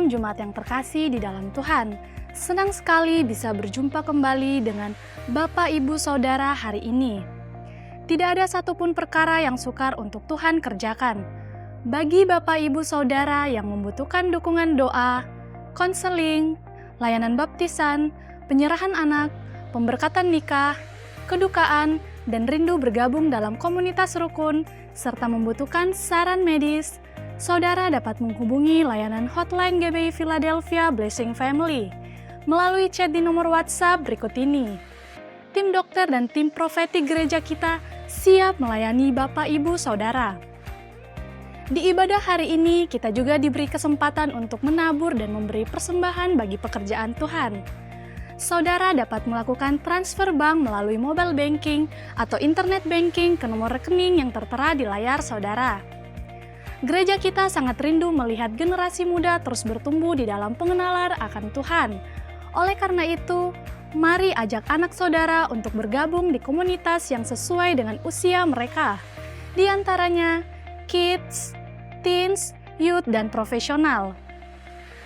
Shalom Jemaat yang terkasih di dalam Tuhan. Senang sekali bisa berjumpa kembali dengan Bapak Ibu Saudara hari ini. Tidak ada satupun perkara yang sukar untuk Tuhan kerjakan. Bagi Bapak Ibu Saudara yang membutuhkan dukungan doa, konseling, layanan baptisan, penyerahan anak, pemberkatan nikah, kedukaan, dan rindu bergabung dalam komunitas rukun, serta membutuhkan saran medis, saudara dapat menghubungi layanan hotline GBI Philadelphia Blessing Family melalui chat di nomor WhatsApp berikut ini. Tim dokter dan tim profetik gereja kita siap melayani Bapak Ibu Saudara. Di ibadah hari ini kita juga diberi kesempatan untuk menabur dan memberi persembahan bagi pekerjaan Tuhan. Saudara dapat melakukan transfer bank melalui mobile banking atau internet banking ke nomor rekening yang tertera di layar saudara. Gereja kita sangat rindu melihat generasi muda terus bertumbuh di dalam pengenalan akan Tuhan. Oleh karena itu, mari ajak anak saudara untuk bergabung di komunitas yang sesuai dengan usia mereka. Di antaranya, kids, teens, youth, dan profesional.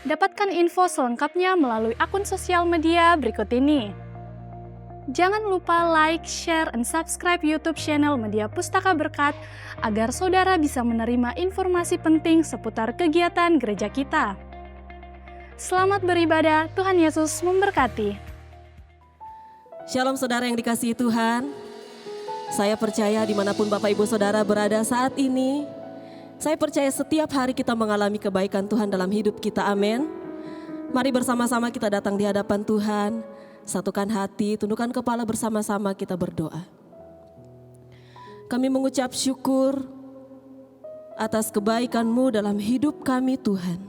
Dapatkan info selengkapnya melalui akun sosial media berikut ini. Jangan lupa like, share, and subscribe YouTube channel Media Pustaka Berkat agar saudara bisa menerima informasi penting seputar kegiatan gereja kita. Selamat beribadah, Tuhan Yesus memberkati. Shalom saudara yang dikasihi Tuhan. Saya percaya dimanapun Bapak Ibu Saudara berada saat ini, saya percaya setiap hari kita mengalami kebaikan Tuhan dalam hidup kita, amin. Mari bersama-sama kita datang di hadapan Tuhan. Satukan hati, tundukkan kepala bersama-sama kita berdoa. Kami mengucap syukur atas kebaikan-Mu dalam hidup kami Tuhan.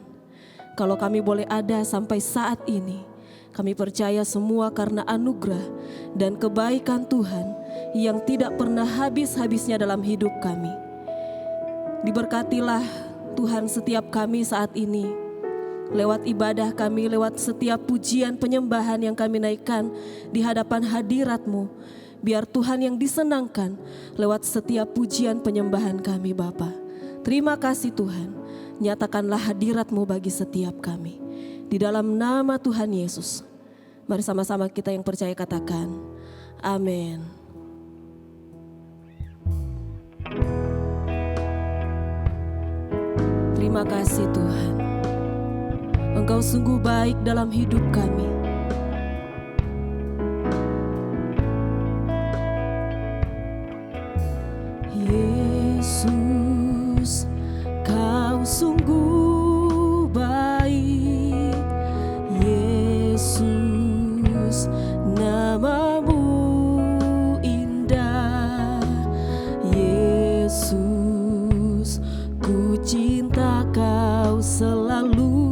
Kalau kami boleh ada sampai saat ini, kami percaya semua karena anugerah dan kebaikan Tuhan yang tidak pernah habis-habisnya dalam hidup kami. Diberkatilah Tuhan setiap kami saat ini. Lewat ibadah kami, lewat setiap pujian penyembahan yang kami naikkan di hadapan hadirat-Mu. Biar Tuhan yang disenangkan lewat setiap pujian penyembahan kami Bapa. Terima kasih Tuhan, nyatakanlah hadirat-Mu bagi setiap kami. Di dalam nama Tuhan Yesus, mari sama-sama kita yang percaya katakan, amin. Terima kasih Tuhan. Engkau sungguh baik dalam hidup kami. Yesus, Kau sungguh baik. Yesus, nama-Mu indah. Yesus, ku cinta Kau selalu.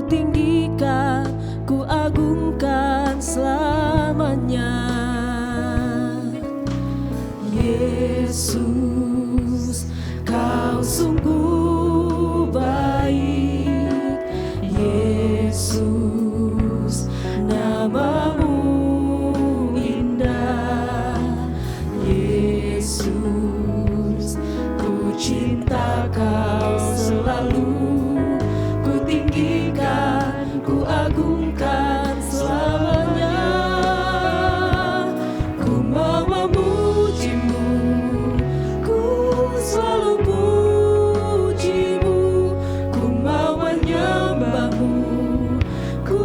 Tinggikan, ku agungkan selamanya. Yesus, Kau sungguh baik. Yesus, nama-Mu indah. Yesus, ku cinta Kau selalu. Ku tinggikan, ku agungkan selamanya. Ku mau memuji-Mu, ku selalu puji-Mu. Ku mau menyembah-Mu, ku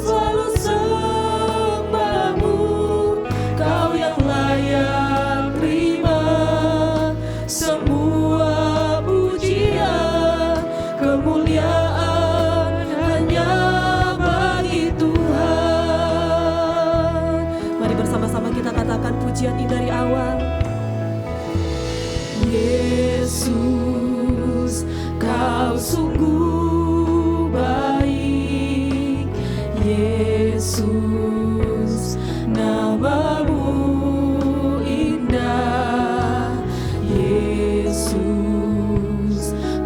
selalu sembah-Mu. Kau yang layak terima semua pujian, kemuliaan pujian ini dari awal. Yesus, Kau sungguh baik. Yesus, nama-Mu indah. Yesus,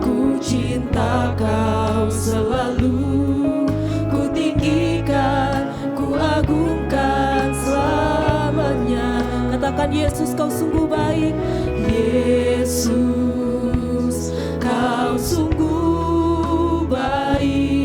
ku cinta Kau selalu. Ku tinggikan, ku agungkan selamanya. Katakan Yesus, Kau sungguh baik. Yesus, Kau sungguh baik.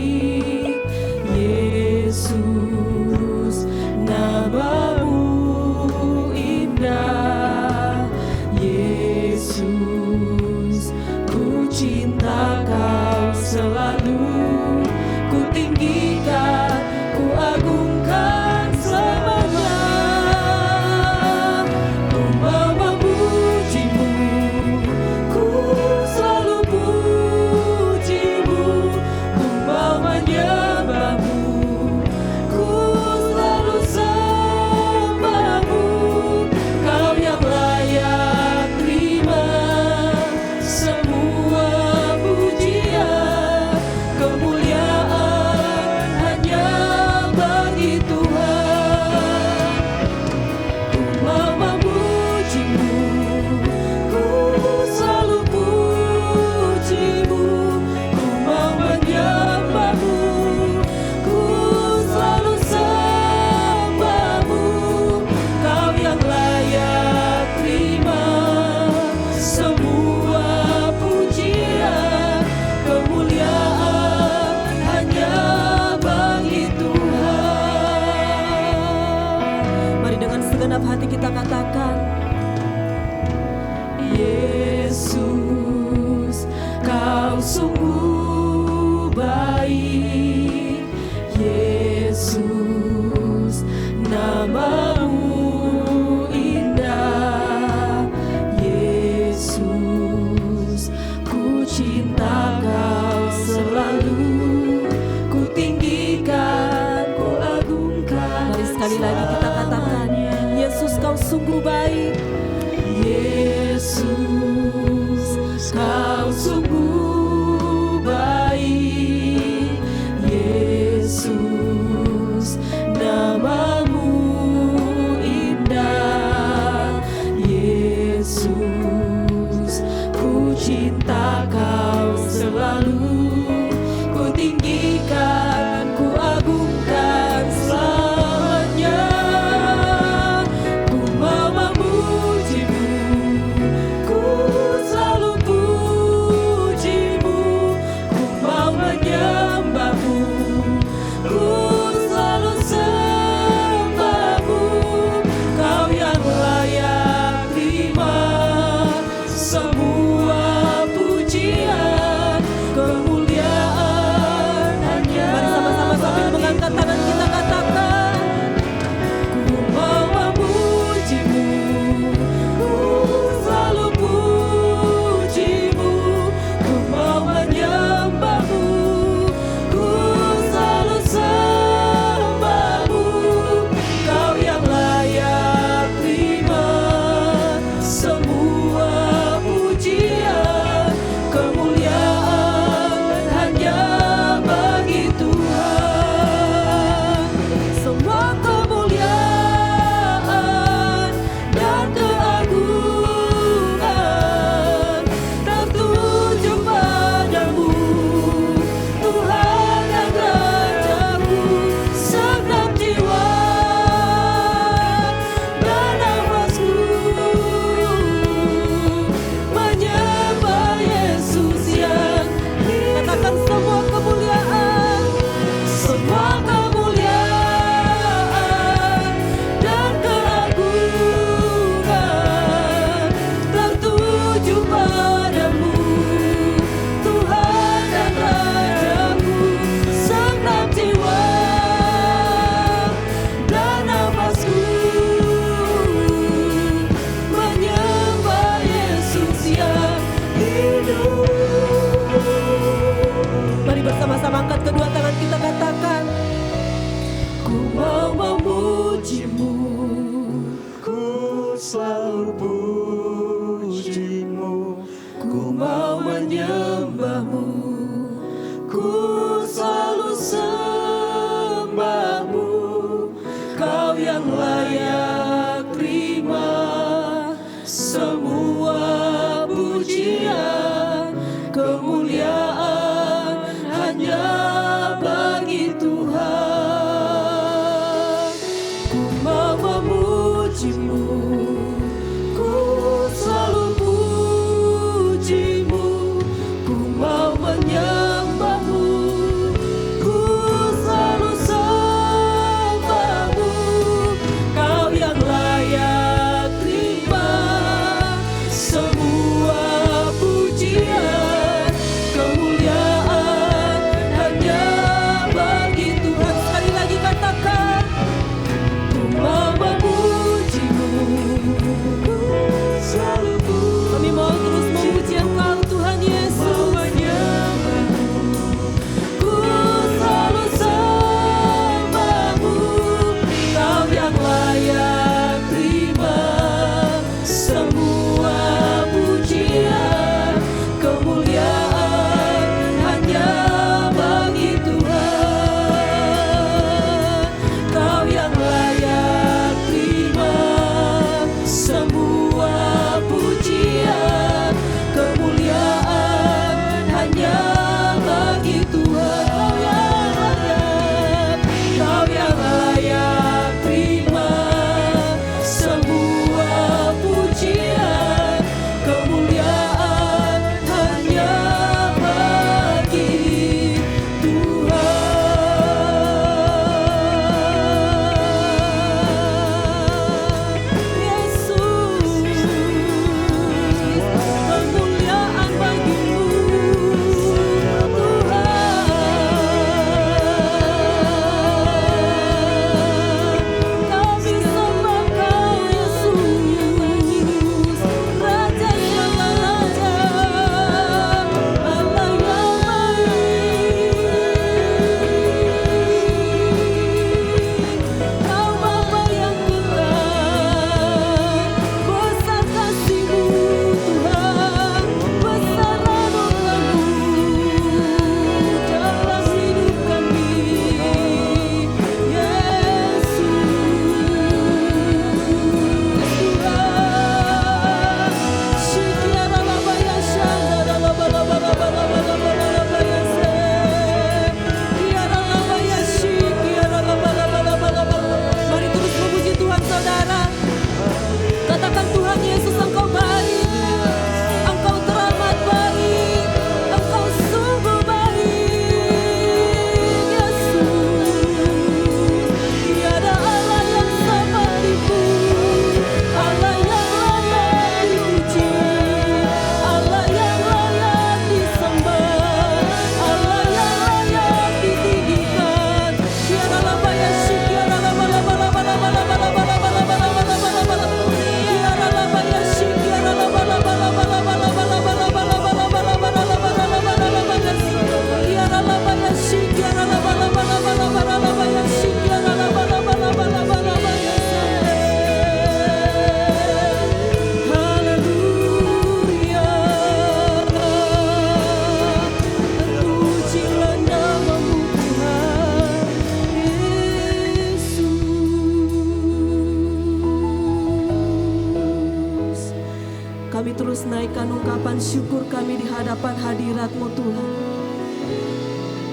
Pujian syukur kami di hadapan hadirat-Mu Tuhan.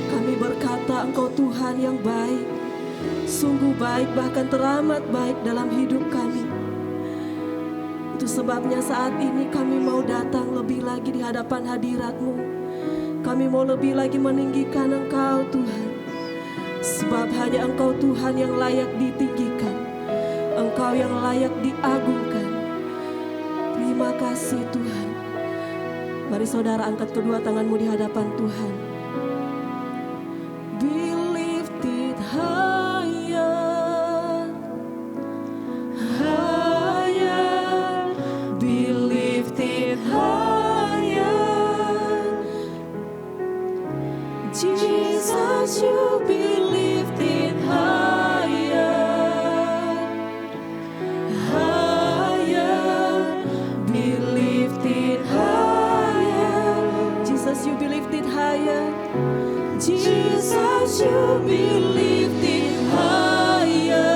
Kami berkata Engkau Tuhan yang baik, sungguh baik, bahkan teramat baik dalam hidup kami. Itu sebabnya saat ini kami mau datang lebih lagi di hadapan hadirat-Mu. Kami mau lebih lagi meninggikan Engkau Tuhan. Sebab hanya Engkau Tuhan yang layak ditinggikan, Engkau yang layak diagungkan. Terima kasih Tuhan. Mari saudara angkat kedua tanganmu di hadapan Tuhan. Be lifted higher, higher, be lifted higher. Jesus, you be lifted higher, higher, be lifted higher. Jesus, you be lifted higher. Jesus, you be lifted higher,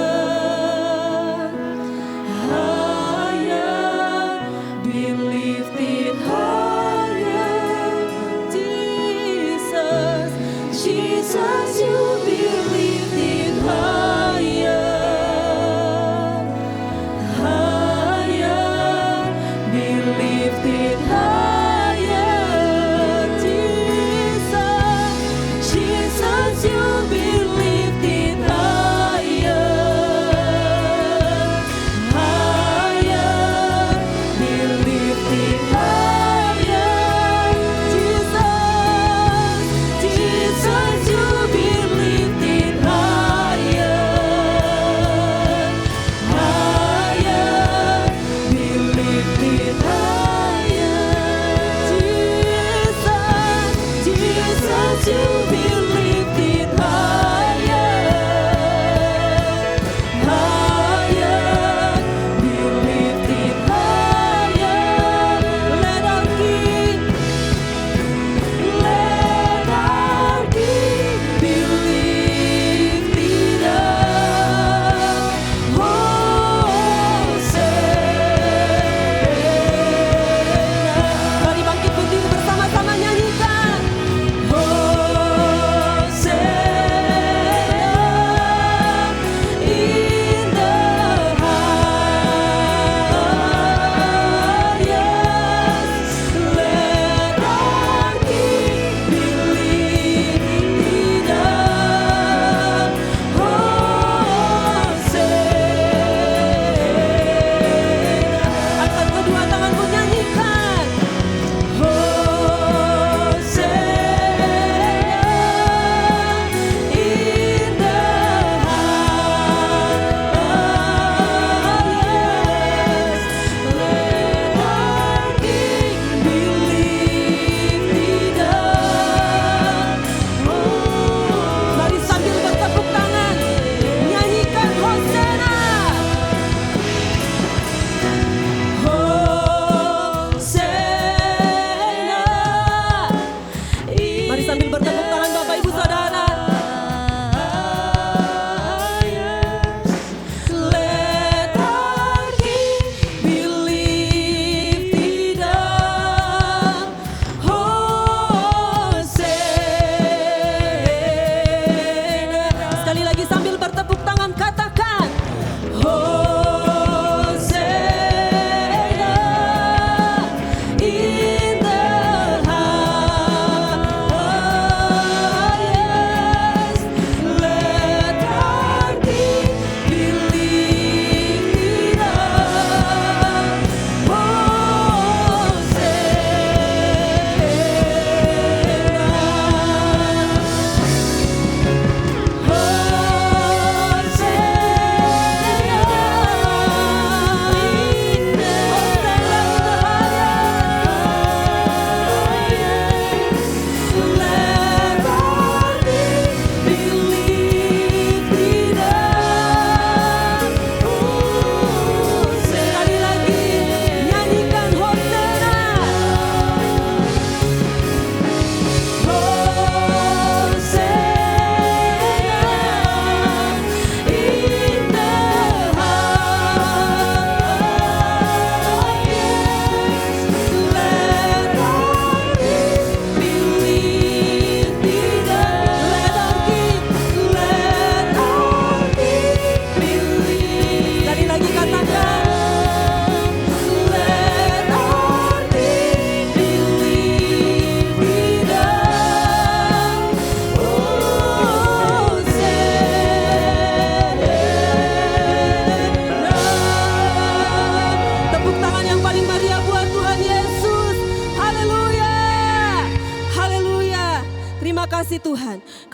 higher, be lifted higher. Jesus, Jesus, you be lifted higher, higher, be lifted higher. Jesus, Jesus, you be lifted higher, higher, be lifted higher. Jesus, Jesus, you be lifted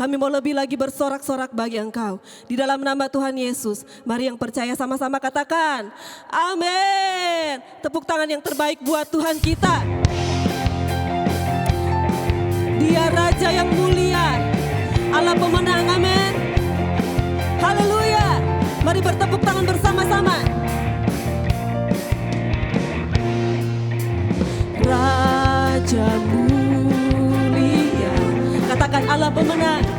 Kami mau lebih lagi bersorak-sorak bagi Engkau. Di dalam nama Tuhan Yesus, mari yang percaya sama-sama katakan, amin. Tepuk tangan yang terbaik buat Tuhan kita. Dia Raja yang mulia, Allah pemenang, amin. Haleluya. Mari bertepuk tangan bersama-sama. Raja mulia, katakan Allah pemenang.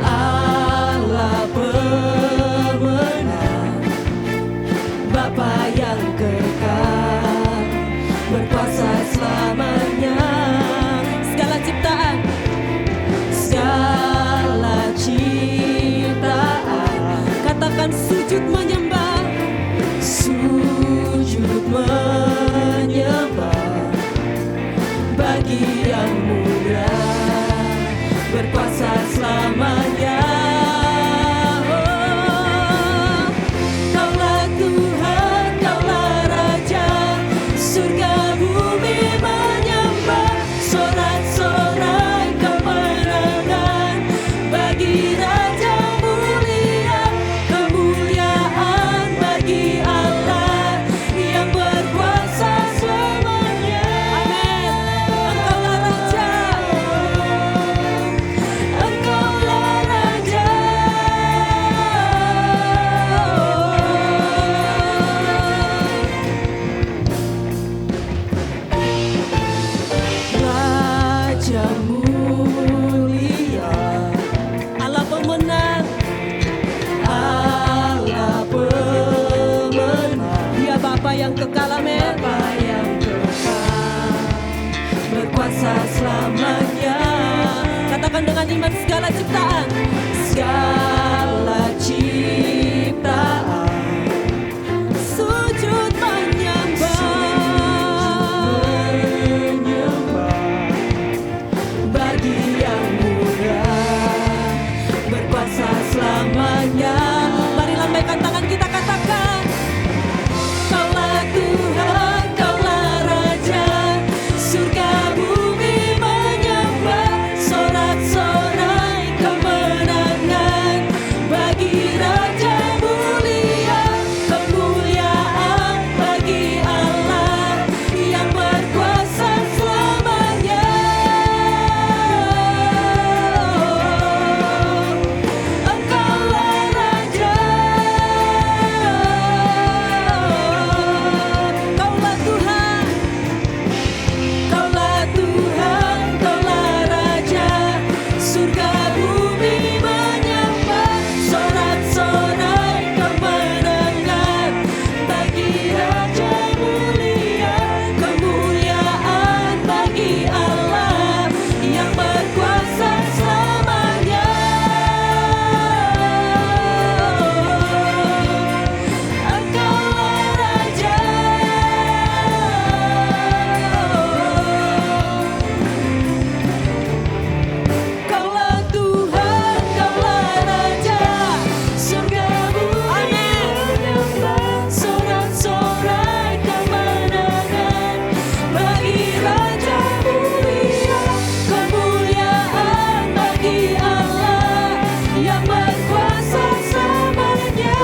Allah pemenang, Bapa yang kekal, berkuasa selamanya. Segala ciptaan, segala ciptaan, katakan sujud menyembah, sujud menyembah bagi yang mulia, berkuasa selamanya. Oh, Kaulah Tuhan, Kaulah Raja, surga bumi menyembah, sorak-sorai kemenangan bagi Raja mulia, kemuliaan bagi Allah yang berkuasa selamanya. Amin. Engkaulah Raja, Engkaulah Raja. Raja mulia, Allah pemenang, Allah pemenang. Dia Bapa yang kekal, amin. Bapa yang kekal, berkuasa selamanya. Katakan dengan iman, segala ciptaan, segala ciptaan, sujud menyembah bagi yang mulia, berkuasa selamanya. Mari lambaikan tangan kita, katakan, Kaulah Tuhan, Kaulah Raja, surga bumi menyembah, sorak-sorai kemenangan bagi Raja mulia, kemuliaan bagi Allah yang berkuasa selamanya. Engkaulah Raja, Kaulah Tuhan, Kaulah Tuhan, Kaulah Raja, surga bumi menyembah, sorak-sorai kemenangan bagi Raja mulia, kemuliaan bagi Allah yang berkuasa selamanya. Engkaulah Raja, Kaulah Tuhan, Kaulah Raja, surga bumi menyembah, sorak-sorai kemenangan bagi Raja mulia, kemuliaan bagi Allah yang berkuasa selamanya.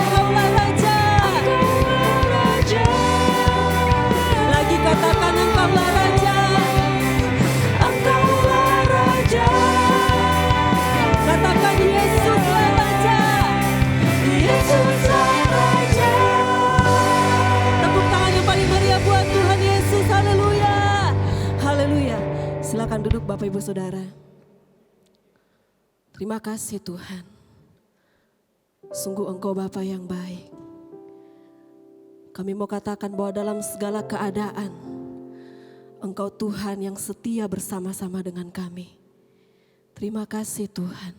Engkaulah Raja, Engkaulah Raja. Lagi katakan, Engkaulah Raja, Engkaulah Raja. Katakan, Yesuslah Raja, Yesuslah Raja. Tepuk tangan yang paling meriah buat Tuhan Yesus. Haleluya, haleluya. Silakan duduk Bapak Ibu Saudara. Terima kasih Tuhan. Sungguh Engkau Bapa yang baik. Kami mau katakan bahwa dalam segala keadaan, Engkau Tuhan yang setia bersama-sama dengan kami. Terima kasih Tuhan.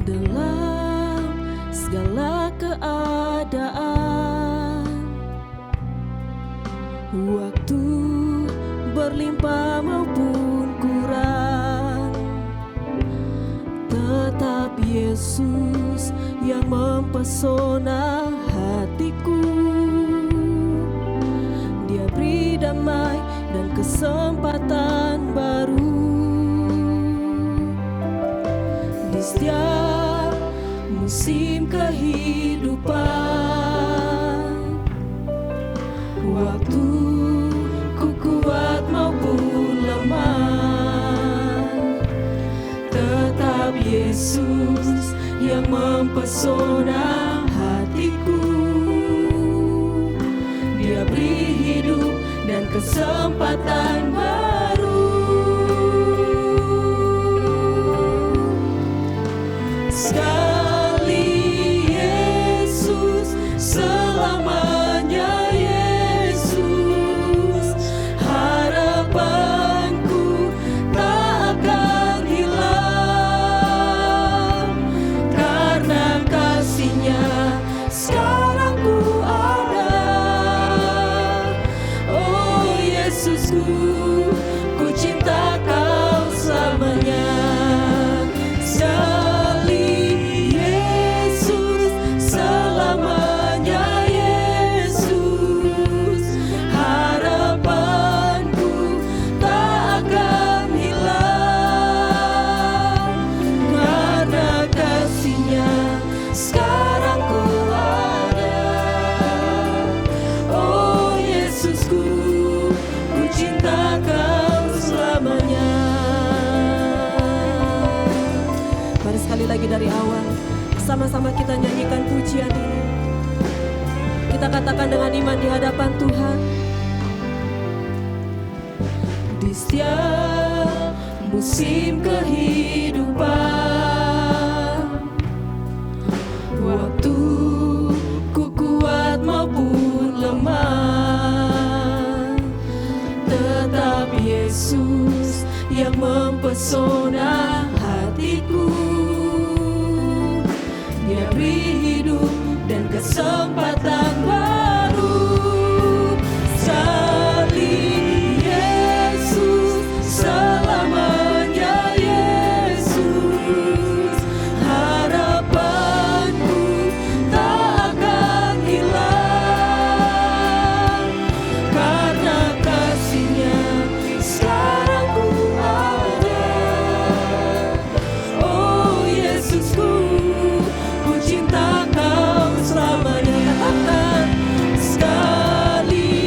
Dalam segala keadaan, Waktu berlimpah maupun kurang, tetap Yesus yang mempesona hatiku. Dia beri damai dan kesempatan baru di setiap musim kehidupan. Waktu ku kuat maupun lemah, tetap Yesus yang mempesona hatiku. Dia beri hidup dan kesempatan baru. Sekali Yesus, selamanya Yesus. Harapanku tak akan hilang, karena kasih-Nya sekarang ku ada. Oh Yesusku, ku cinta Kau selamanya. Sekali Yesus, selamanya Yesus. Harapanku tak akan hilang, karena kasih-Nya sekarang ku ada. Oh Yesusku, ku cinta Kau selamanya. Mari sekali lagi dari awal, sama-sama kita nyanyikan pujian ini. Kita katakan dengan iman di hadapan Tuhan. Di setiap musim kehidupan, waktu ku kuat maupun lemah, tetap Yesus yang mempesona hatiku. Dia beri hidup dan kesempatan baru. Sekali Yesus, selamanya Yesus. Harapanku tak akan hilang, karena kasih-Nya sekarang ku ada. Oh Yesusku, ku cinta Kau selamanya. Katakan, sekali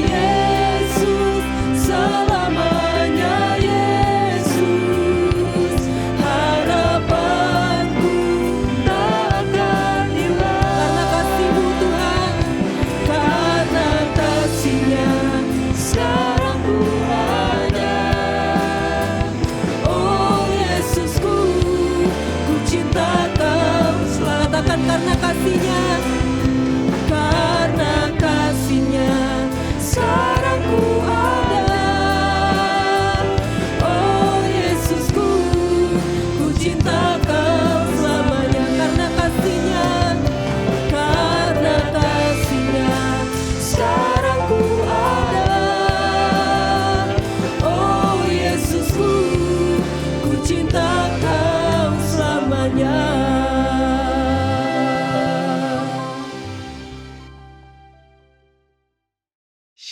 Yesus, selamanya Yesus. Harapanku tak akan hilang, karena kasih-Mu Tuhan, karena kasih-Nya sekarang ku ada. Oh Yesusku, ku cinta Kau selalu. Katakan, karena kasih-Nya, karena kasih-Nya sekarang ku ada. Oh Yesusku, ku cinta Kau selamanya. Karena kasih-Nya, karena kasih-Nya sekarang ku ada. Oh Yesusku, ku cinta Kau selamanya.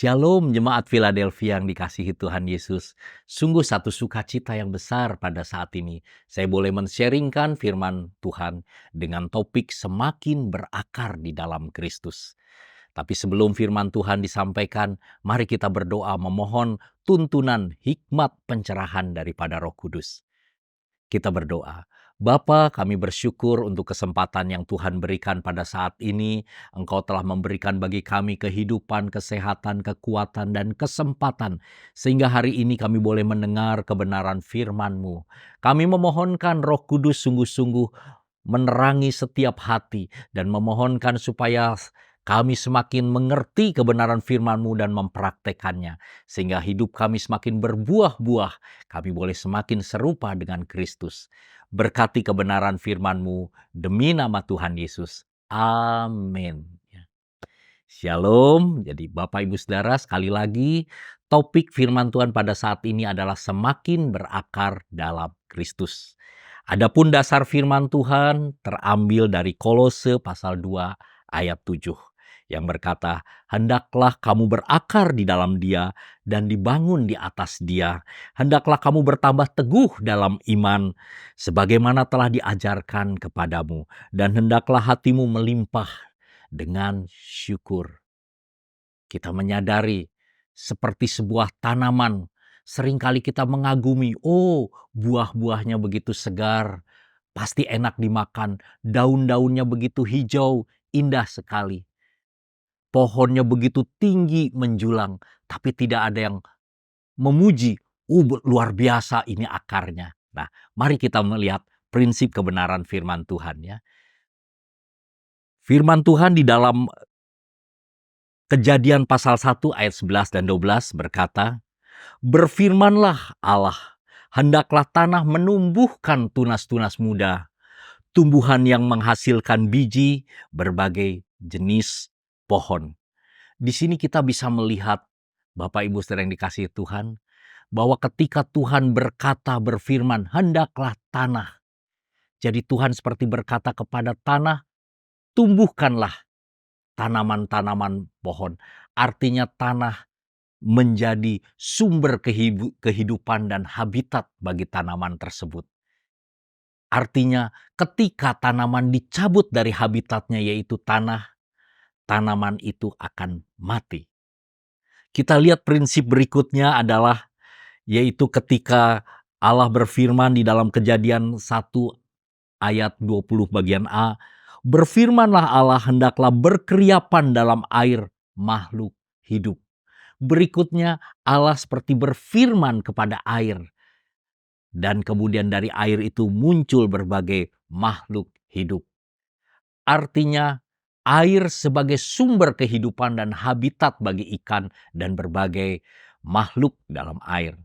Shalom jemaat Philadelphia yang dikasihi Tuhan Yesus. Sungguh satu sukacita yang besar pada saat ini. Saya boleh men-sharingkan firman Tuhan dengan topik semakin berakar di dalam Kristus. Tapi sebelum firman Tuhan disampaikan, mari kita berdoa memohon tuntunan hikmat pencerahan daripada Roh Kudus. Kita berdoa. Bapa, kami bersyukur untuk kesempatan yang Tuhan berikan pada saat ini. Engkau telah memberikan bagi kami kehidupan, kesehatan, kekuatan, dan kesempatan. Sehingga hari ini kami boleh mendengar kebenaran firman-Mu. Kami memohonkan Roh Kudus sungguh-sungguh menerangi setiap hati. Dan memohonkan supaya kami semakin mengerti kebenaran firman-Mu dan mempraktekannya. Sehingga hidup kami semakin berbuah-buah. Kami boleh semakin serupa dengan Kristus. Berkati kebenaran firman-Mu demi nama Tuhan Yesus. Amin. Shalom. Jadi Bapak Ibu Saudara, sekali lagi topik firman Tuhan pada saat ini adalah semakin berakar dalam Kristus. Adapun dasar firman Tuhan terambil dari Kolose pasal 2 ayat 7 yang berkata, "Hendaklah kamu berakar di dalam Dia dan dibangun di atas Dia. Hendaklah kamu bertambah teguh dalam iman sebagaimana telah diajarkan kepadamu, dan hendaklah hatimu melimpah dengan syukur." Kita menyadari seperti sebuah tanaman, seringkali kita mengagumi, oh buah-buahnya begitu segar, pasti enak dimakan, daun-daunnya begitu hijau, indah sekali. Pohonnya begitu tinggi menjulang, tapi tidak ada yang memuji, luar biasa ini akarnya. Nah, mari kita melihat prinsip kebenaran firman Tuhan ya. Firman Tuhan di dalam Kejadian pasal 1 ayat 11 dan 12 berkata, "Berfirmanlah Allah, hendaklah tanah menumbuhkan tunas-tunas muda, tumbuhan yang menghasilkan biji berbagai jenis pohon." Di sini kita bisa melihat, Bapak Ibu Saudara yang dikasihi Tuhan, bahwa ketika Tuhan berkata berfirman, hendaklah tanah. Jadi Tuhan seperti berkata kepada tanah, tumbuhkanlah tanaman-tanaman pohon. Artinya tanah menjadi sumber kehidupan dan habitat bagi tanaman tersebut. Artinya ketika tanaman dicabut dari habitatnya yaitu tanah, tanaman itu akan mati. Kita lihat prinsip berikutnya adalah yaitu ketika Allah berfirman di dalam Kejadian 1 ayat 20 bagian A, "Berfirmanlah Allah, hendaklah berkeriapan dalam air makhluk hidup." Berikutnya Allah seperti berfirman kepada air. Dan kemudian dari air itu muncul berbagai makhluk hidup. Artinya air sebagai sumber kehidupan dan habitat bagi ikan dan berbagai makhluk dalam air.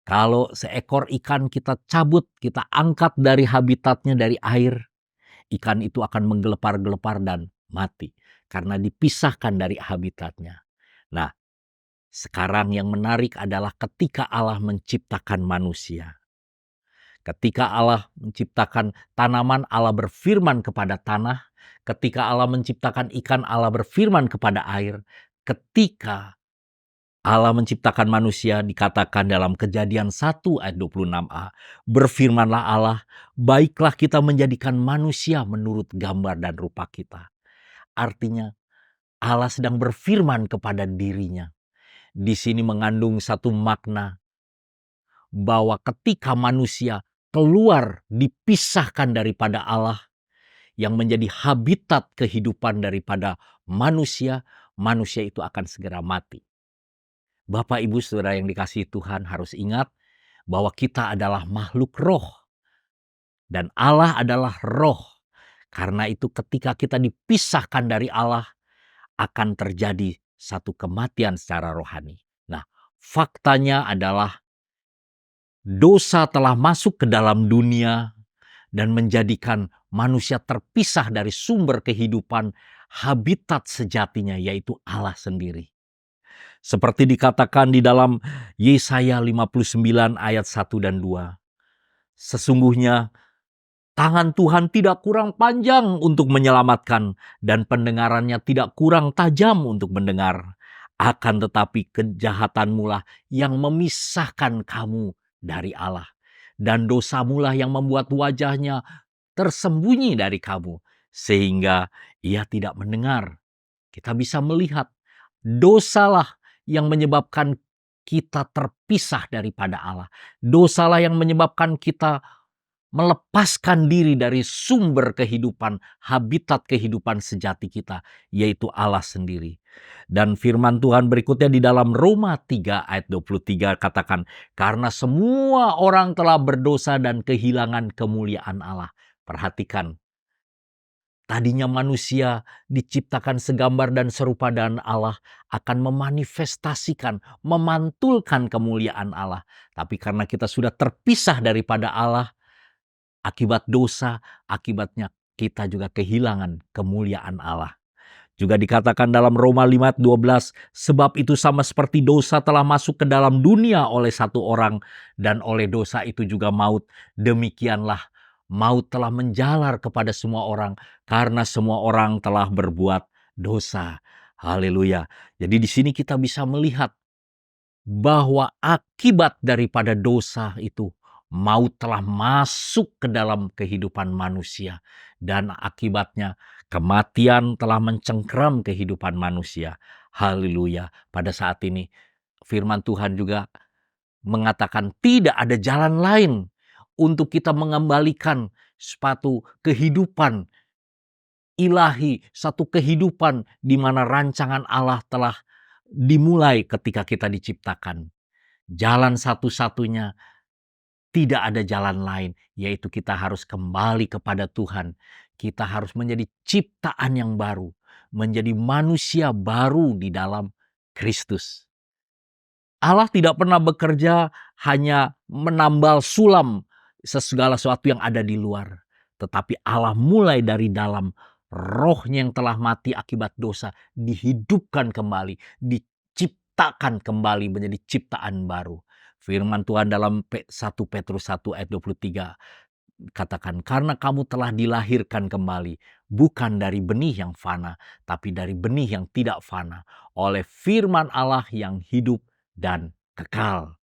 Kalau seekor ikan kita cabut, kita angkat dari habitatnya dari air, ikan itu akan menggelepar-gelepar dan mati karena dipisahkan dari habitatnya. Nah, sekarang yang menarik adalah ketika Allah menciptakan manusia. Ketika Allah menciptakan tanaman, Allah berfirman kepada tanah. Ketika Allah menciptakan ikan, Allah berfirman kepada air. Ketika Allah menciptakan manusia, dikatakan dalam Kejadian 1 ayat 26a, "Berfirmanlah Allah, baiklah kita menjadikan manusia menurut gambar dan rupa kita." Artinya Allah sedang berfirman kepada dirinya. Di sini mengandung satu makna bahwa ketika manusia keluar dipisahkan daripada Allah yang menjadi habitat kehidupan daripada manusia, manusia itu akan segera mati. Bapak Ibu Saudara yang dikasihi Tuhan harus ingat bahwa kita adalah makhluk roh dan Allah adalah roh. Karena itu ketika kita dipisahkan dari Allah akan terjadi satu kematian secara rohani. Nah, faktanya adalah dosa telah masuk ke dalam dunia dan menjadikan manusia terpisah dari sumber kehidupan, habitat sejatinya yaitu Allah sendiri. Seperti dikatakan di dalam Yesaya 59 ayat 1 dan 2. Sesungguhnya tangan Tuhan tidak kurang panjang untuk menyelamatkan dan pendengarannya tidak kurang tajam untuk mendengar. Akan tetapi kejahatanmu lah yang memisahkan kamu dari Allah. Dan dosamu lah yang membuat wajahnya tersembunyi dari kamu. Sehingga ia tidak mendengar. Kita bisa melihat dosalah yang menyebabkan kita terpisah daripada Allah. Dosalah yang menyebabkan kita melepaskan diri dari sumber kehidupan, habitat kehidupan sejati kita, yaitu Allah sendiri. Dan firman Tuhan berikutnya di dalam Roma 3 ayat 23 katakan, "Karena semua orang telah berdosa dan kehilangan kemuliaan Allah." Perhatikan, tadinya manusia diciptakan segambar dan serupa dengan Allah akan memanifestasikan, memantulkan kemuliaan Allah. Tapi karena kita sudah terpisah daripada Allah, akibat dosa, akibatnya kita juga kehilangan kemuliaan Allah. Juga dikatakan dalam Roma 5 ayat 12, sebab itu sama seperti dosa telah masuk ke dalam dunia oleh satu orang, dan oleh dosa itu juga maut. Demikianlah maut telah menjalar kepada semua orang, karena semua orang telah berbuat dosa. Haleluya. Jadi di sini kita bisa melihat bahwa akibat daripada dosa itu, maut telah masuk ke dalam kehidupan manusia, dan akibatnya kematian telah mencengkeram kehidupan manusia. Haleluya. Pada saat ini firman Tuhan juga mengatakan tidak ada jalan lain untuk kita mengembalikan suatu kehidupan ilahi, satu kehidupan di mana rancangan Allah telah dimulai ketika kita diciptakan. Jalan satu-satunya, tidak ada jalan lain, yaitu kita harus kembali kepada Tuhan. Kita harus menjadi ciptaan yang baru, menjadi manusia baru di dalam Kristus. Allah tidak pernah bekerja hanya menambal sulam segala sesuatu yang ada di luar. Tetapi Allah mulai dari dalam, rohnya yang telah mati akibat dosa dihidupkan kembali, diciptakan kembali menjadi ciptaan baru. Firman Tuhan dalam 1 Petrus 1 ayat 23 katakan, karena kamu telah dilahirkan kembali, bukan dari benih yang fana, tapi dari benih yang tidak fana, oleh firman Allah yang hidup dan kekal.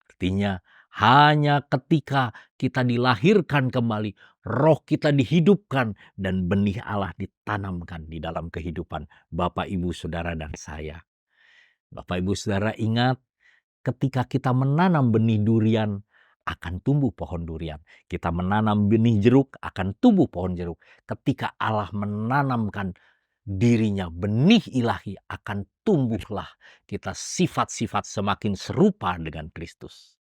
Artinya hanya ketika kita dilahirkan kembali, roh kita dihidupkan, dan benih Allah ditanamkan di dalam kehidupan Bapak, Ibu, Saudara, dan saya. Bapak, Ibu, Saudara, ingat ketika kita menanam benih durian, akan tumbuh pohon durian. Kita menanam benih jeruk, akan tumbuh pohon jeruk. Ketika Allah menanamkan dirinya, benih ilahi, akan tumbuhlah kita sifat-sifat semakin serupa dengan Kristus.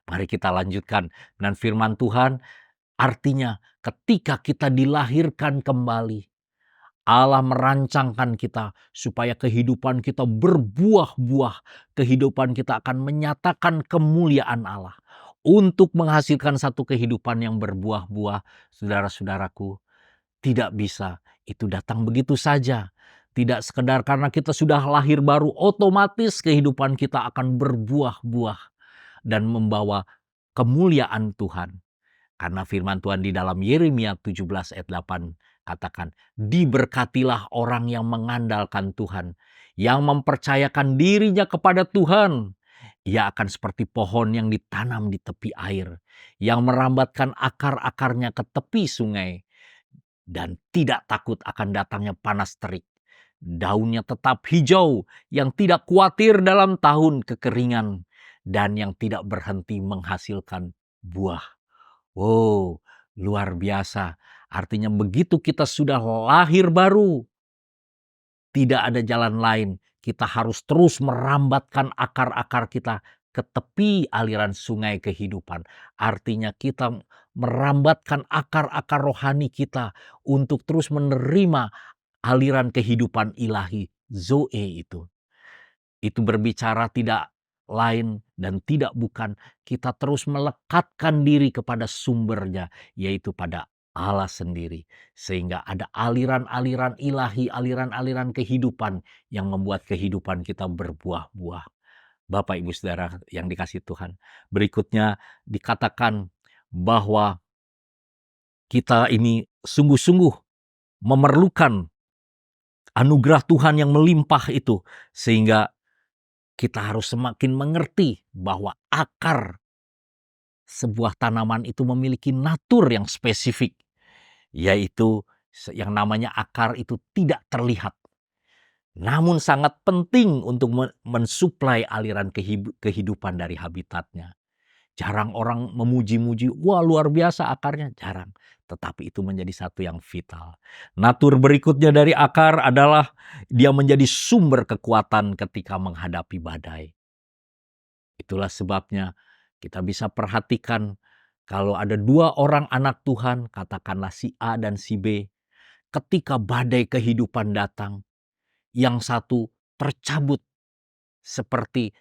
Mari kita lanjutkan dengan firman Tuhan. Artinya ketika kita dilahirkan kembali, Allah merancangkan kita supaya kehidupan kita berbuah-buah. Kehidupan kita akan menyatakan kemuliaan Allah. Untuk menghasilkan satu kehidupan yang berbuah-buah, saudara-saudaraku, tidak bisa itu datang begitu saja. Tidak sekedar karena kita sudah lahir baru, otomatis kehidupan kita akan berbuah-buah dan membawa kemuliaan Tuhan. Karena firman Tuhan di dalam Yeremia 17 ayat 8 katakan, diberkatilah orang yang mengandalkan Tuhan, yang mempercayakan dirinya kepada Tuhan. Ia akan seperti pohon yang ditanam di tepi air, yang merambatkan akar-akarnya ke tepi sungai, dan tidak takut akan datangnya panas terik. Daunnya tetap hijau, yang tidak khawatir dalam tahun kekeringan, dan yang tidak berhenti menghasilkan buah. Wow, luar biasa. Artinya begitu kita sudah lahir baru, tidak ada jalan lain. Kita harus terus merambatkan akar-akar kita ke tepi aliran sungai kehidupan. Artinya kita merambatkan akar-akar rohani kita untuk terus menerima aliran kehidupan ilahi, Zoe itu. Itu berbicara tidak lain dan tidak bukan, kita terus melekatkan diri kepada sumbernya, yaitu pada Allah sendiri. Sehingga ada aliran-aliran ilahi, aliran-aliran kehidupan yang membuat kehidupan kita berbuah-buah. Bapak, Ibu, Saudara yang dikasihi Tuhan. Berikutnya dikatakan bahwa kita ini sungguh-sungguh memerlukan anugerah Tuhan yang melimpah itu, sehingga kita harus semakin mengerti bahwa akar sebuah tanaman itu memiliki natur yang spesifik, yaitu yang namanya akar itu tidak terlihat, namun sangat penting untuk mensuplai aliran kehidupan dari habitatnya. Jarang orang memuji-muji, wah luar biasa akarnya, jarang. Tetapi itu menjadi satu yang vital. Natur berikutnya dari akar adalah dia menjadi sumber kekuatan ketika menghadapi badai. Itulah sebabnya kita bisa perhatikan kalau ada dua orang anak Tuhan, katakanlah si A dan si B, ketika badai kehidupan datang, yang satu tercabut seperti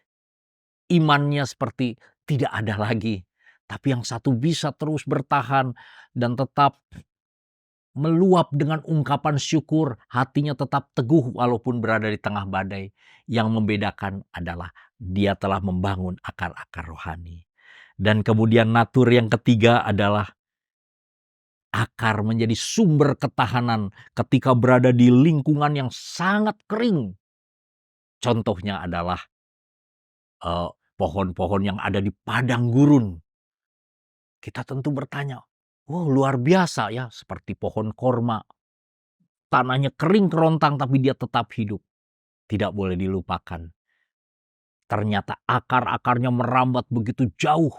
imannya seperti tidak ada lagi. Tapi yang satu bisa terus bertahan dan tetap meluap dengan ungkapan syukur, hatinya tetap teguh walaupun berada di tengah badai. Yang membedakan adalah dia telah membangun akar-akar rohani. Dan kemudian natur yang ketiga adalah akar menjadi sumber ketahanan ketika berada di lingkungan yang sangat kering. Contohnya adalah pohon-pohon yang ada di padang gurun. Kita tentu bertanya, wow, luar biasa ya, seperti pohon korma. Tanahnya kering kerontang tapi dia tetap hidup. Tidak boleh dilupakan. Ternyata akar-akarnya merambat begitu jauh.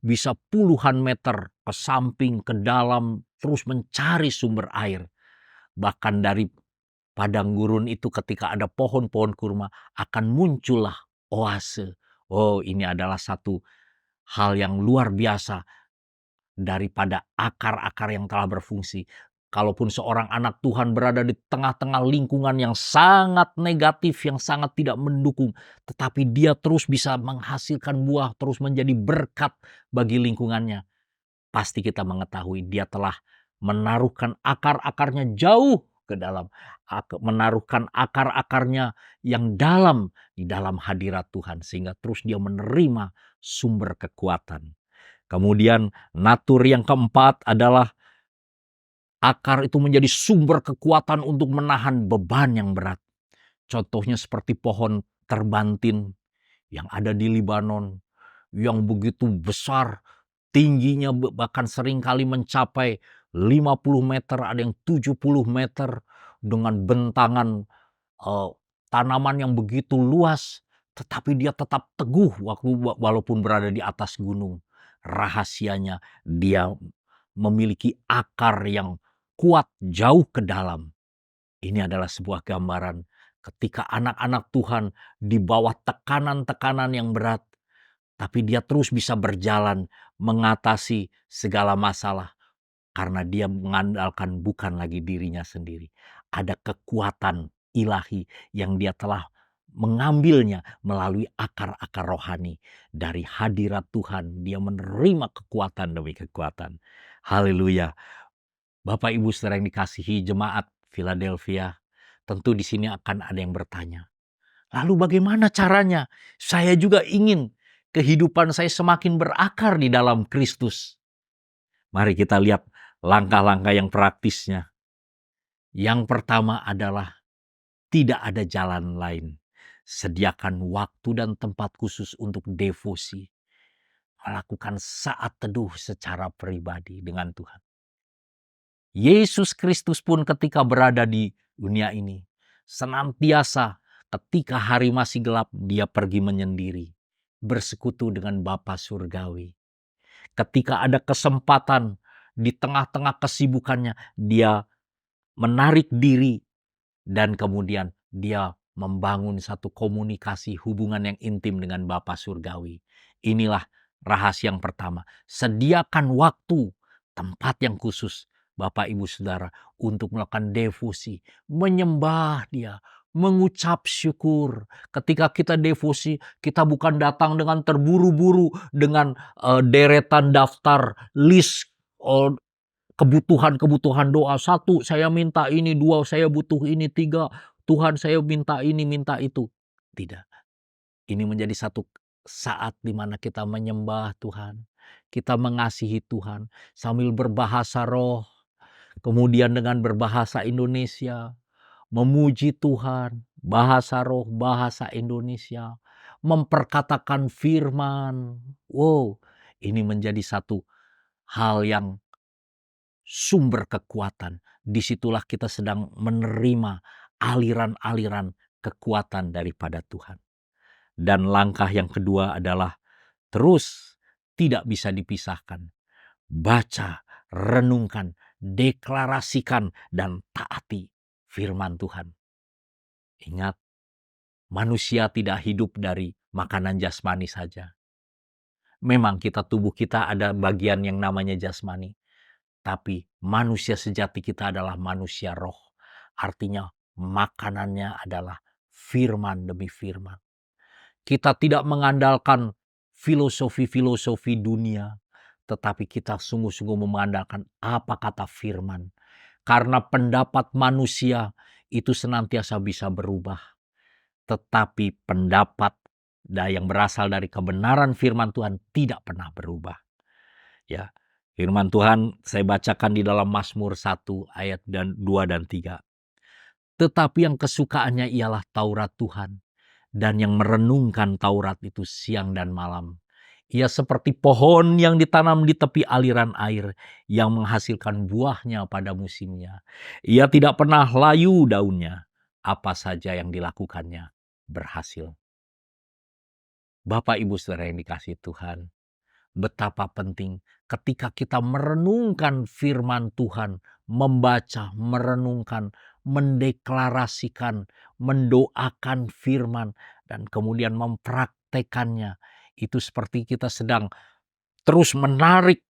Bisa puluhan meter ke samping, ke dalam, terus mencari sumber air. Bahkan dari padang gurun itu ketika ada pohon-pohon kurma akan muncullah oase. Oh, ini adalah satu hal yang luar biasa daripada akar-akar yang telah berfungsi. Kalaupun seorang anak Tuhan berada di tengah-tengah lingkungan yang sangat negatif, yang sangat tidak mendukung, tetapi dia terus bisa menghasilkan buah, terus menjadi berkat bagi lingkungannya. Pasti kita mengetahui dia telah menaruhkan akar-akarnya jauh ke dalam, menaruhkan akar-akarnya yang dalam di dalam hadirat Tuhan, sehingga terus dia menerima sumber kekuatan. Kemudian natur yang keempat adalah akar itu menjadi sumber kekuatan untuk menahan beban yang berat. Contohnya seperti pohon terbantin yang ada di Libanon, yang begitu besar, tingginya bahkan seringkali mencapai 50 meter, ada yang 70 meter, dengan bentangan tanaman yang begitu luas, tetapi dia tetap teguh walaupun berada di atas gunung. Rahasianya dia memiliki akar yang kuat jauh ke dalam. Ini adalah sebuah gambaran ketika anak-anak Tuhan di bawah tekanan-tekanan yang berat, tapi dia terus bisa berjalan mengatasi segala masalah karena dia mengandalkan bukan lagi dirinya sendiri. Ada kekuatan ilahi yang dia telah mengambilnya melalui akar-akar rohani. Dari hadirat Tuhan, dia menerima kekuatan demi kekuatan. Haleluya. Bapak Ibu saudara yang dikasihi jemaat Philadelphia, tentu di sini akan ada yang bertanya, lalu bagaimana caranya? Saya juga ingin kehidupan saya semakin berakar di dalam Kristus. Mari kita lihat langkah-langkah yang praktisnya. Yang pertama adalah tidak ada jalan lain. Sediakan waktu dan tempat khusus untuk devosi. Melakukan saat teduh secara pribadi dengan Tuhan. Yesus Kristus pun ketika berada di dunia ini, senantiasa ketika hari masih gelap, dia pergi menyendiri, bersekutu dengan Bapa Surgawi. Ketika ada kesempatan di tengah-tengah kesibukannya, dia menarik diri dan kemudian dia membangun satu komunikasi hubungan yang intim dengan Bapa Surgawi. Inilah rahasia yang pertama. Sediakan waktu, tempat yang khusus, Bapak Ibu Saudara, untuk melakukan devosi, menyembah Dia, mengucap syukur. Ketika kita devosi, kita bukan datang dengan terburu-buru, dengan deretan daftar list kebutuhan-kebutuhan doa. 1, saya minta ini. 2, saya butuh ini. 3, Tuhan saya minta ini, minta itu. Tidak. Ini menjadi satu saat di mana kita menyembah Tuhan. Kita mengasihi Tuhan sambil berbahasa roh. Kemudian dengan berbahasa Indonesia. Memuji Tuhan. Bahasa roh, bahasa Indonesia. Memperkatakan firman. Wow, ini menjadi satu hal yang sumber kekuatan. Disitulah kita sedang menerima aliran-aliran kekuatan daripada Tuhan. Dan langkah yang kedua adalah terus tidak bisa dipisahkan. Baca, renungkan, deklarasikan, dan taati firman Tuhan. Ingat, manusia tidak hidup dari makanan jasmani saja. Memang tubuh kita ada bagian yang namanya jasmani. Tapi manusia sejati kita adalah manusia roh. Artinya makanannya adalah firman demi firman. Kita tidak mengandalkan filosofi-filosofi dunia. Tetapi kita sungguh-sungguh mengandalkan apa kata firman. karena pendapat manusia itu senantiasa bisa berubah. Tetapi pendapat yang berasal dari kebenaran firman Tuhan tidak pernah berubah. Ya, firman Tuhan saya bacakan di dalam Mazmur 1 ayat 2 dan 3. Tetapi yang kesukaannya ialah Taurat Tuhan, dan yang merenungkan Taurat itu siang dan malam. Ia seperti pohon yang ditanam di tepi aliran air, yang menghasilkan buahnya pada musimnya. Ia tidak pernah layu daunnya, apa saja yang dilakukannya berhasil. Bapak Ibu Saudara yang dikasihi Tuhan, betapa penting ketika kita merenungkan firman Tuhan, membaca, merenungkan, mendeklarasikan, mendoakan firman, dan kemudian mempraktekannya. Itu seperti kita sedang terus menarik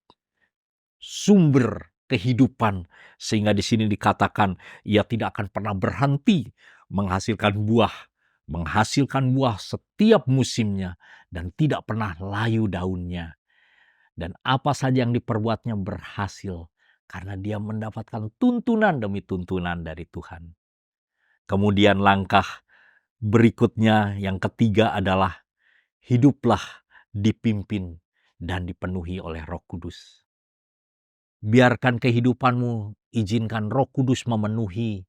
sumber kehidupan, sehingga di sini dikatakan ia tidak akan pernah berhenti menghasilkan buah setiap musimnya, dan tidak pernah layu daunnya. Dan apa saja yang diperbuatnya berhasil, karena dia mendapatkan tuntunan demi tuntunan dari Tuhan. Kemudian langkah berikutnya yang ketiga adalah hiduplah dipimpin dan dipenuhi oleh Roh Kudus. Biarkan kehidupanmu, izinkan Roh Kudus memenuhi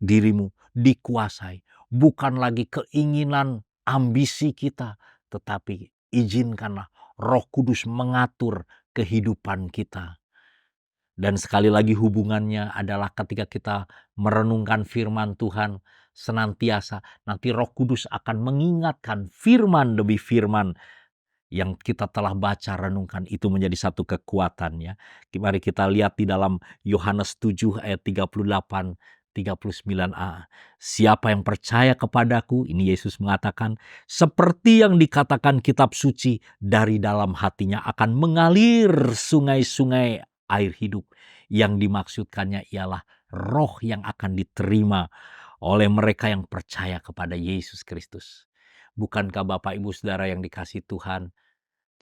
dirimu, dikuasai. Bukan lagi keinginan, ambisi kita, tetapi izinkanlah Roh Kudus mengatur kehidupan kita. Dan sekali lagi hubungannya adalah ketika kita merenungkan firman Tuhan senantiasa, nanti Roh Kudus akan mengingatkan firman demi firman yang kita telah baca, renungkan, itu menjadi satu kekuatannya. Mari kita lihat di dalam Yohanes 7 ayat 38, 39a. Siapa yang percaya kepadaku, ini Yesus mengatakan, seperti yang dikatakan kitab suci, dari dalam hatinya akan mengalir sungai-sungai air hidup. Yang dimaksudkannya ialah roh yang akan diterima oleh mereka yang percaya kepada Yesus Kristus. Bukankah Bapak Ibu Saudara yang dikasihi Tuhan,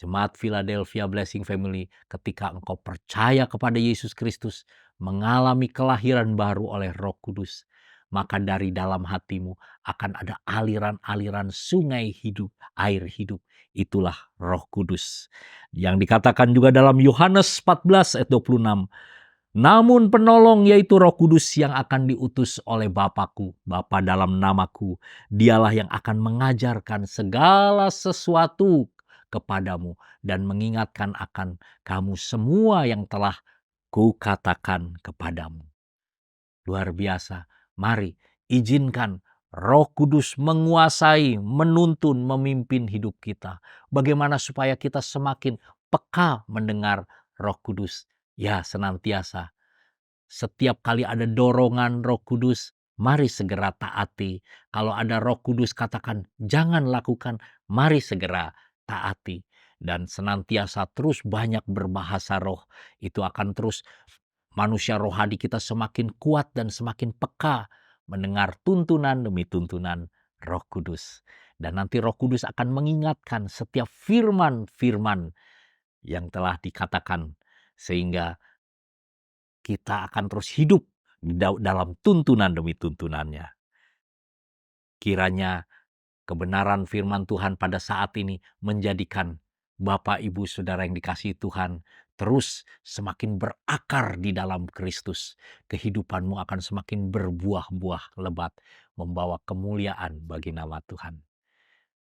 Jemaat Philadelphia Blessing Family, ketika engkau percaya kepada Yesus Kristus, mengalami kelahiran baru oleh Roh Kudus, maka dari dalam hatimu akan ada aliran-aliran sungai hidup, air hidup. Itulah Roh Kudus. Yang dikatakan juga dalam Yohanes 14 ayat 26. Namun penolong, yaitu Roh Kudus yang akan diutus oleh Bapa dalam namaku, dialah yang akan mengajarkan segala sesuatu kepadamu dan mengingatkan akan kamu semua yang telah kukatakan kepadamu. Luar biasa. Mari izinkan Roh Kudus menguasai, menuntun, memimpin hidup kita. Bagaimana supaya kita semakin peka mendengar Roh Kudus? Ya, senantiasa. Setiap kali ada dorongan Roh Kudus, mari segera taati. Kalau ada Roh Kudus katakan jangan lakukan, mari segera taati. Dan senantiasa terus banyak berbahasa roh. Itu akan terus manusia rohani kita semakin kuat dan semakin peka mendengar tuntunan demi tuntunan Roh Kudus. Dan nanti Roh Kudus akan mengingatkan setiap firman-firman yang telah dikatakan, sehingga kita akan terus hidup dalam tuntunan demi tuntunannya. Kiranya kebenaran firman Tuhan pada saat ini menjadikan Bapak, Ibu, Saudara yang dikasihi Tuhan terus semakin berakar di dalam Kristus. Kehidupanmu akan semakin berbuah-buah lebat, membawa kemuliaan bagi nama Tuhan.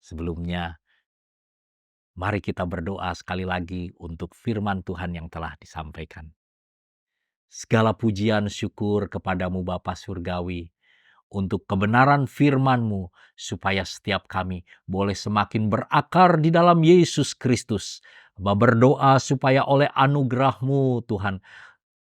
Sebelumnya, mari kita berdoa sekali lagi untuk firman Tuhan yang telah disampaikan. Segala pujian syukur kepadamu Bapa Surgawi, untuk kebenaran firman-Mu, supaya setiap kami boleh semakin berakar di dalam Yesus Kristus. Berdoa supaya oleh anugerah-Mu Tuhan,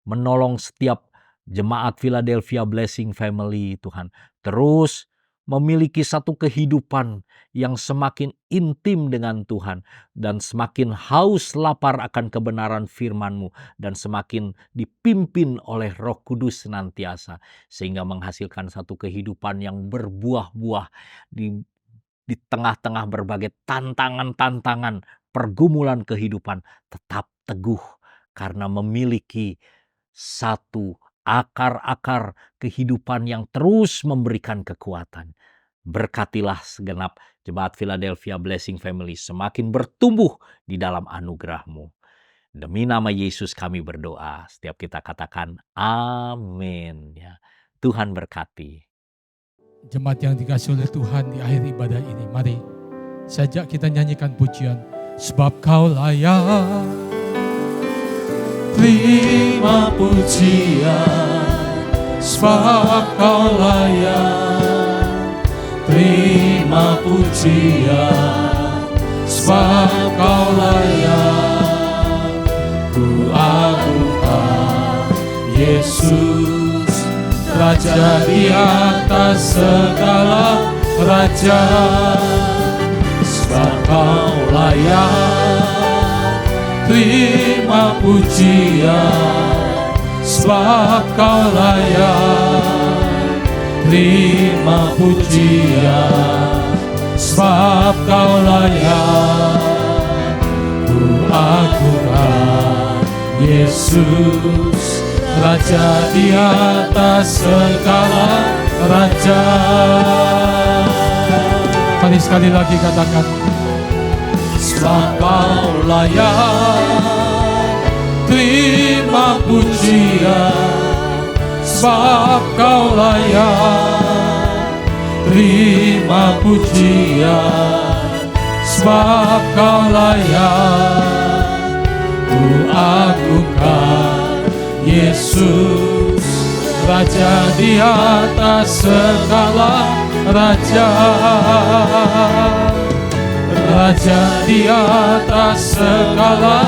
menolong setiap jemaat Philadelphia Blessing Family Tuhan, terus memiliki satu kehidupan yang semakin intim dengan Tuhan, dan semakin haus lapar akan kebenaran firman-Mu, dan semakin dipimpin oleh Roh Kudus senantiasa, sehingga menghasilkan satu kehidupan yang berbuah-buah di tengah-tengah berbagai tantangan-tantangan, pergumulan kehidupan, tetap teguh karena memiliki satu akar-akar kehidupan yang terus memberikan kekuatan. Berkatilah segenap Jemaat Philadelphia Blessing Family semakin bertumbuh di dalam anugerah-Mu. Demi nama Yesus kami berdoa. Setiap kita katakan amin. Ya. Tuhan berkati. Jemaat yang dikasihi oleh Tuhan, di akhir ibadah ini, mari sajak kita nyanyikan pujian. Sebab Kau layak terima pujian, sebab Kau layak terima pujian, sebab Kau layak ku agungkan Yesus, Raja di atas segala raja. Sebab Kau layak terima pujian, sebab Kau layak terima pujian, sebab Kau layak ku agungkan Yesus, Raja di atas segala raja. Mari sekali lagi katakan, sebab Kau layak terima pujian, sebab Kau layak terima pujian, sebab Kau layak ku agungkan Yesus, Raja di atas segala raja. Raja di atas segala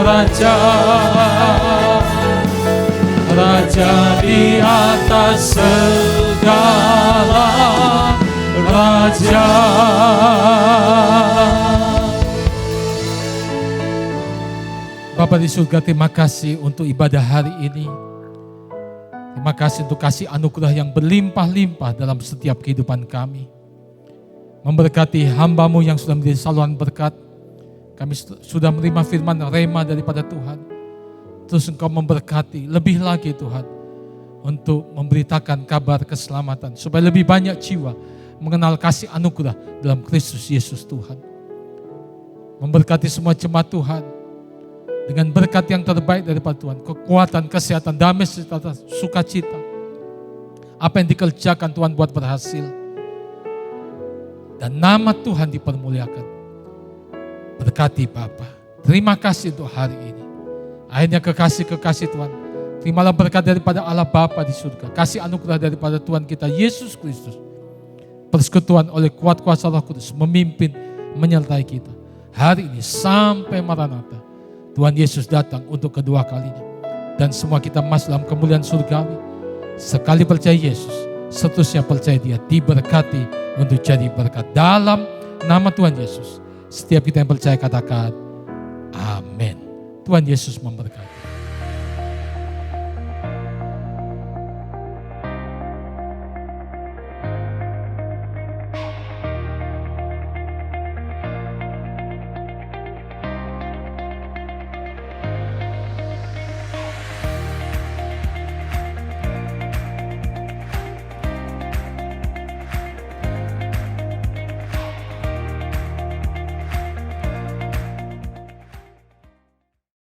raja, Raja di atas segala raja. Bapa di surga, terima kasih untuk ibadah hari ini. Terima kasih untuk kasih anugerah yang berlimpah-limpah dalam setiap kehidupan kami. Memberkati hamba-Mu yang sudah menjadi saluran berkat. Kami sudah menerima firman rema daripada Tuhan. Terus Engkau memberkati lebih lagi Tuhan, untuk memberitakan kabar keselamatan, supaya lebih banyak jiwa mengenal kasih anugerah dalam Kristus Yesus Tuhan. Memberkati semua jemaat Tuhan dengan berkat yang terbaik daripada Tuhan. Kekuatan, kesehatan, damai, sejahtera, sukacita. Apa yang dikerjakan Tuhan buat berhasil. Dan nama Tuhan dipermuliakan. Berkati Bapa. Terima kasih untuk hari ini. Akhirnya kekasih-kekasih Tuhan. Terimalah berkat daripada Allah Bapa di surga. Kasih anugerah daripada Tuhan kita Yesus Kristus. Persekutuan oleh kuat kuasa Roh Kudus memimpin, menyertai kita. Hari ini sampai Maranatha. Tuhan Yesus datang untuk kedua kalinya. Dan semua kita masuk dalam kemuliaan surgawi. Sekali percaya Yesus, seterusnya percaya Dia diberkati untuk jadi berkat dalam nama Tuhan Yesus. Setiap kita yang percaya katakan amin. Tuhan Yesus memberkati.